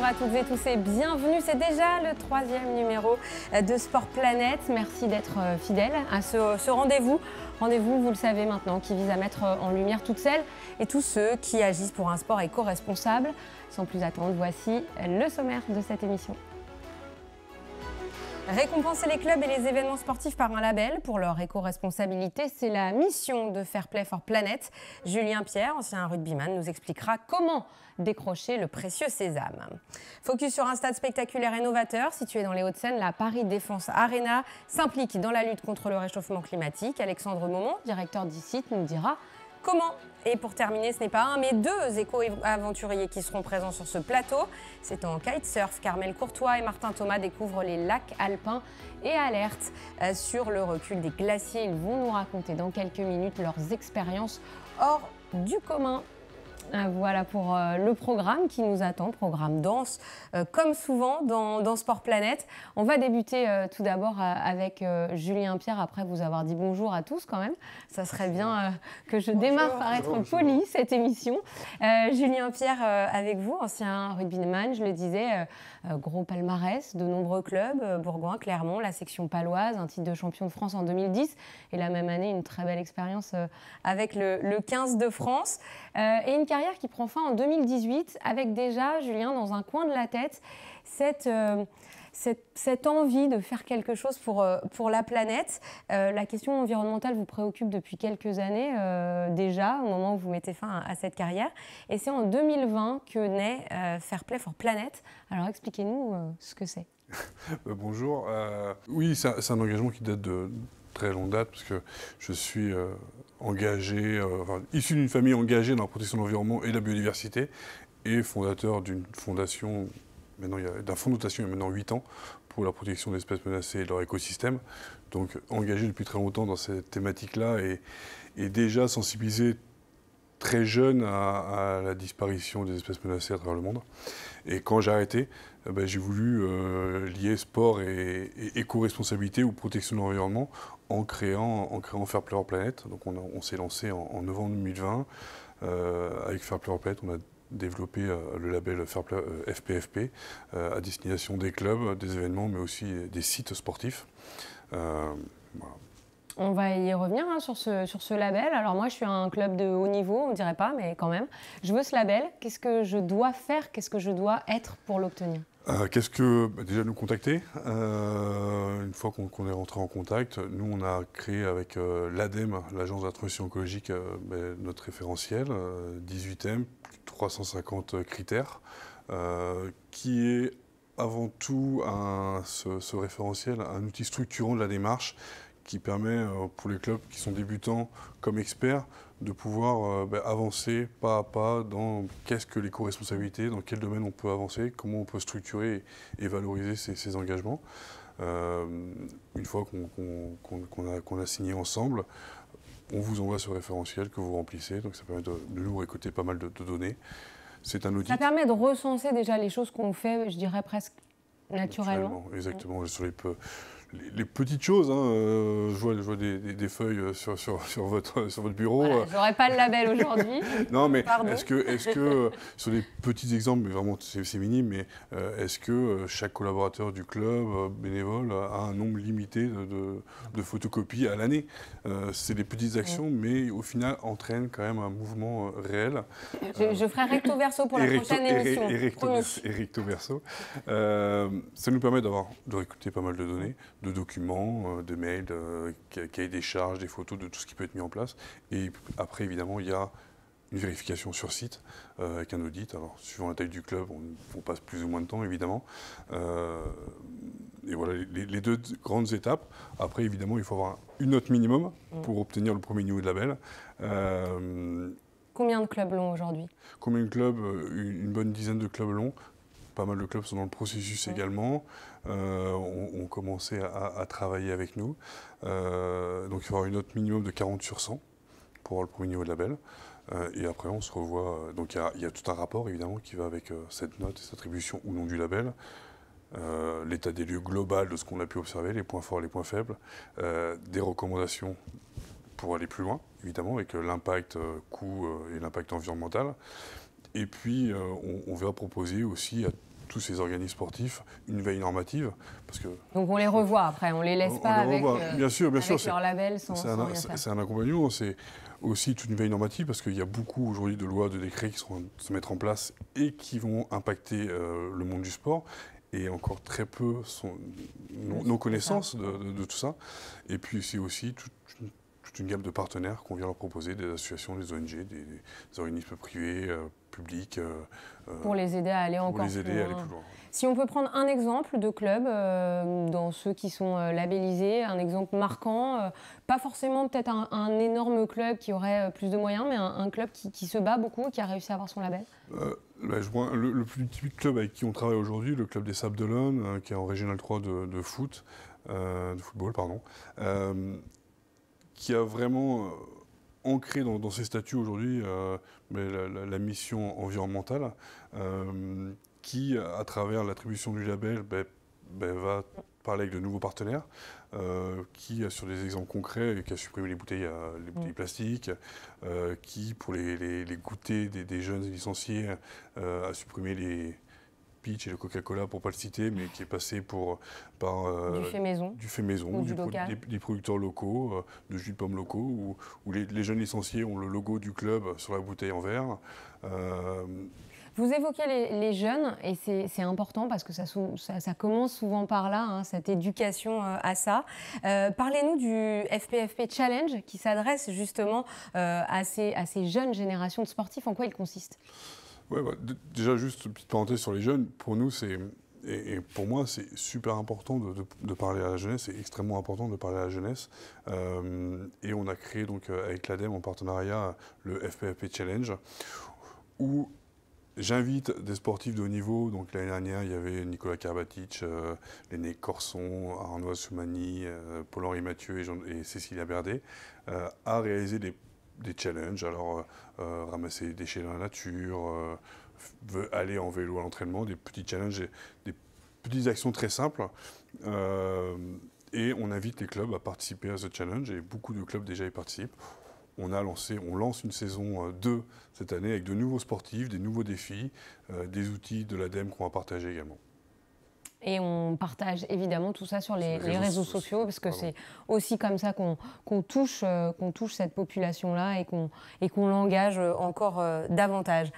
à toutes et tous et bienvenue. C'est déjà le 3e numéro de Sport Planète. Merci d'être fidèles à ce rendez-vous. Rendez-vous, vous le savez maintenant, qui vise à mettre en lumière toutes celles et tous ceux qui agissent pour un sport éco-responsable. Sans plus attendre, voici le sommaire de cette émission. Récompenser les clubs et les événements sportifs par un label pour leur éco-responsabilité, c'est la mission de Fair Play for Planet. Julien Pierre, ancien rugbyman, nous expliquera comment décrocher le précieux sésame. Focus sur un stade spectaculaire et novateur situé dans les Hauts-de-Seine, la Paris Défense Arena s'implique dans la lutte contre le réchauffement climatique. Alexandre Momont, directeur d'ICIT, nous dira comment. Et pour terminer, ce n'est pas un mais deux éco-aventuriers qui seront présents sur ce plateau. C'est en kitesurf qu'Armel Courtois et Martin Thomas découvrent les lacs alpins et alertent sur le recul des glaciers. Ils vont nous raconter dans quelques minutes leurs expériences hors du commun. Voilà pour le programme qui nous attend, programme dense, comme souvent dans Sport Planète. On va débuter tout d'abord avec Julien Pierre, après vous avoir dit bonjour à tous quand même. Ça serait bien que je démarre par être polie cette émission. Julien Pierre avec vous, ancien rugbyman, je le disais, gros palmarès, de nombreux clubs, Bourgoin, Clermont, la section paloise, un titre de champion de France en 2010 et la même année une très belle expérience avec le 15 de France. Et une carrière qui prend fin en 2018 avec déjà, Julien, dans un coin de la tête, cette envie de faire quelque chose pour la planète. La question environnementale vous préoccupe depuis quelques années déjà, au moment où vous mettez fin à cette carrière. Et c'est en 2020 que naît Fair Play for Planet. Alors expliquez-nous ce que c'est. Bonjour. Oui, c'est un engagement qui date de très longue date, parce que je suis engagé, issu d'une famille engagée dans la protection de l'environnement et de la biodiversité, et fondateur d'une fondation, d'un fonds de dotation il y a maintenant 8 ans, pour la protection des espèces menacées et de leur écosystème. Donc engagé depuis très longtemps dans cette thématique-là, et déjà sensibilisé très jeune à la disparition des espèces menacées à travers le monde. Et quand j'ai arrêté, j'ai voulu lier sport et éco-responsabilité ou protection de l'environnement en créant Fair Play for Planet. Donc on s'est lancé en novembre 2020. Avec Fair Play for Planet, on a développé le label Fair Play, FPFP à destination des clubs, des événements, mais aussi des sites sportifs. Voilà. On va y revenir sur ce label. Alors moi, je suis un club de haut niveau, on ne dirait pas, mais quand même. Je veux ce label. Qu'est-ce que je dois faire? Qu'est-ce que je dois être pour l'obtenir? Déjà nous contacter. Une fois qu'on est rentré en contact, nous on a créé avec l'ADEME, l'Agence de la transition écologique, notre référentiel, 18M, plus de 350 critères, qui est avant tout ce référentiel, un outil structurant de la démarche qui permet pour les clubs qui sont débutants comme experts de pouvoir avancer pas à pas dans qu'est-ce que l'éco-responsabilité, dans quel domaine on peut avancer, comment on peut structurer et valoriser ces engagements. Une fois qu'on a signé ensemble, on vous envoie ce référentiel que vous remplissez, donc ça permet de nous récolter pas mal de données. C'est un audit. Ça permet de recenser déjà les choses qu'on fait, je dirais presque naturellement. Exactement, sur les petites choses, hein, je vois des feuilles sur votre bureau. Voilà, j'aurais pas le label aujourd'hui. Non, mais est-ce que sur des petits exemples, mais vraiment c'est minime, mais est-ce que chaque collaborateur du club, bénévole, a un nombre limité de photocopies à l'année? C'est des petites actions, mais au final entraînent quand même un mouvement réel. Je ferai recto verso pour la prochaine émission. Et recto verso. Ça nous permet de récolter pas mal de données, de documents, de mails, cahiers des charges, des photos, de tout ce qui peut être mis en place. Et après, évidemment, il y a une vérification sur site avec un audit. Alors, suivant la taille du club, on passe plus ou moins de temps, évidemment. Et voilà les deux grandes étapes. Après, évidemment, il faut avoir une note minimum pour obtenir le premier niveau de label. Combien de clubs l'ont aujourd'hui? Combien de clubs? Une bonne dizaine de clubs l'ont. Pas mal de clubs sont dans le processus également, ont commencé à travailler avec nous. Donc il faut avoir une note minimum de 40 sur 100 pour avoir le premier niveau de label. Et après on se revoit, donc il y a tout un rapport évidemment qui va avec cette note et cette attribution ou non du label. L'état des lieux global de ce qu'on a pu observer, les points forts, les points faibles, des recommandations pour aller plus loin, évidemment, avec l'impact coût et l'impact environnemental. Et puis, on va proposer aussi à tous ces organismes sportifs une veille normative. Parce que, donc on les revoit après, on les laisse pas avec, bien sûr, avec leur label sans rien faire. C'est un accompagnement, c'est aussi toute une veille normative parce qu'il y a beaucoup aujourd'hui de lois, de décrets qui sont se mettre en place et qui vont impacter le monde du sport. Et encore très peu nos connaissances de tout ça. Et puis c'est aussi toute une gamme de partenaires qu'on vient leur proposer, des associations, des ONG, des organismes privés, publics. Pour les aider à aller encore plus loin. Si on peut prendre un exemple de club, dans ceux qui sont labellisés, un exemple marquant, pas forcément peut-être un énorme club qui aurait plus de moyens, mais un club qui se bat beaucoup et qui a réussi à avoir son label. Je vois le plus typique club avec qui on travaille aujourd'hui, le club des Sables d'Olonne, qui est en Régional 3 de football, pardon, qui a vraiment ancré dans ses statuts aujourd'hui la mission environnementale, qui, à travers l'attribution du label, va parler avec de nouveaux partenaires, qui, sur des exemples concrets, qui a supprimé les bouteilles plastiques, qui, pour les goûters des jeunes licenciés, a supprimé les Peach et le Coca-Cola, pour ne pas le citer, mais qui est passé par du fait maison, des producteurs locaux, de jus de pommes locaux, où les jeunes licenciés ont le logo du club sur la bouteille en verre. Vous évoquez les jeunes, et c'est important parce que ça commence souvent par là, hein, cette éducation à ça. Parlez-nous du FPFP Challenge qui s'adresse justement à ces jeunes générations de sportifs. En quoi il consiste ? Ouais, déjà, juste une petite parenthèse sur les jeunes. Pour nous, et pour moi, c'est super important de parler à la jeunesse. C'est extrêmement important de parler à la jeunesse. Et on a créé donc avec l'ADEME en partenariat le FPFP Challenge, où j'invite des sportifs de haut niveau. Donc l'année dernière, il y avait Nicolas Karabatic, Léné Corson, Arnaud Assoumani, Paul-Henri Mathieu et Cécilia Berdet, à réaliser des challenges. Alors, ramasser des déchets dans la nature, aller en vélo à l'entraînement, des petits challenges, des petites actions très simples. Et on invite les clubs à participer à ce challenge, et beaucoup de clubs déjà y participent. On lance une saison 2 cette année avec de nouveaux sportifs, des nouveaux défis, des outils de l'ADEME qu'on va partager également. Et on partage évidemment tout ça sur les réseaux sociaux, parce que c'est aussi comme ça qu'on touche cette population-là et qu'on l'engage encore davantage.